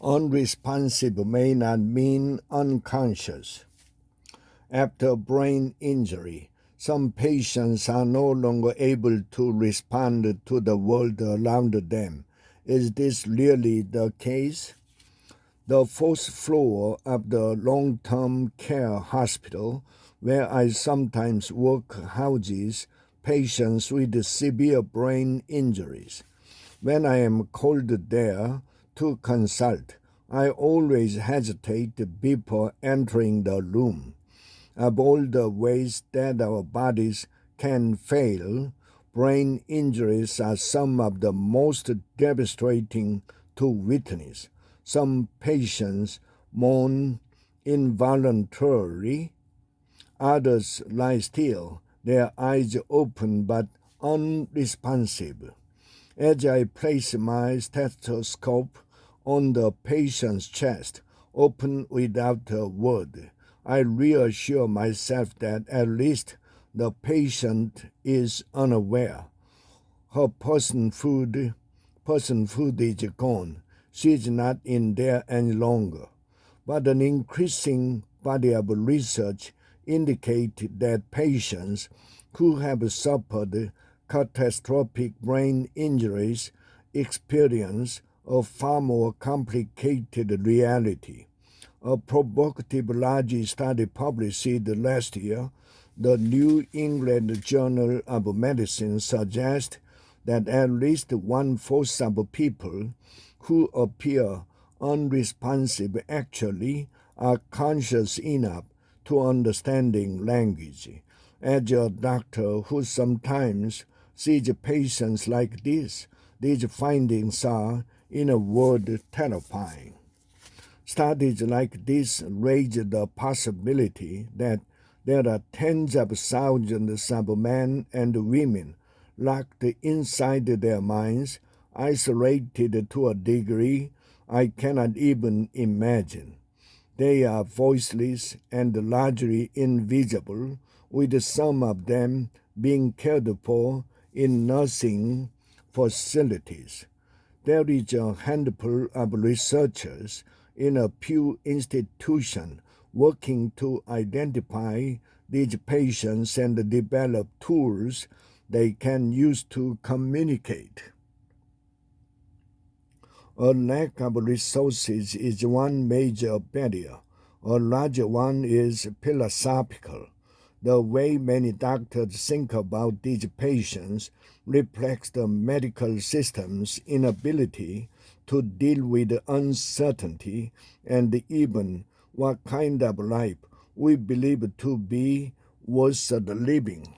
Unresponsive may not mean unconscious. After brain injury, some patients are no longer able to respond to the world around them. Is this really the case? The fourth floor of the long-term care hospital, where I sometimes work, houses patients with severe brain injuries. When I am called there to consult, I always hesitate before entering the room. Of all the ways that our bodies can fail, brain injuries are some of the most devastating to witness. Some patients moan involuntarily, others lie still, their eyes open but unresponsive. As I place my stethoscope on the patient's chest, open without a word, I reassure myself that at least the patient is unaware. Her personhood is gone. She is not in there any longer. But an increasing body of research indicates that patients who have suffered catastrophic brain injuries experience a far more complicated reality. A provocative large study published last year, the New England Journal of Medicine suggests that at least one-fourth of people who appear unresponsive actually are conscious enough to understanding language. As a doctor who sometimes sees patients like this, these findings are, in a word, terrifying. Studies like this raise the possibility that there are tens of thousands of men and women locked inside their minds, isolated to a degree I cannot even imagine. They are voiceless and largely invisible, with some of them being cared for in nursing facilities. There is a handful of researchers in a Pew institution working to identify these patients and develop tools they can use to communicate. A lack of resources is one major barrier. A larger one is philosophical. The way many doctors think about these patients reflects the medical system's inability to deal with uncertainty and even what kind of life we believe to be worth the living.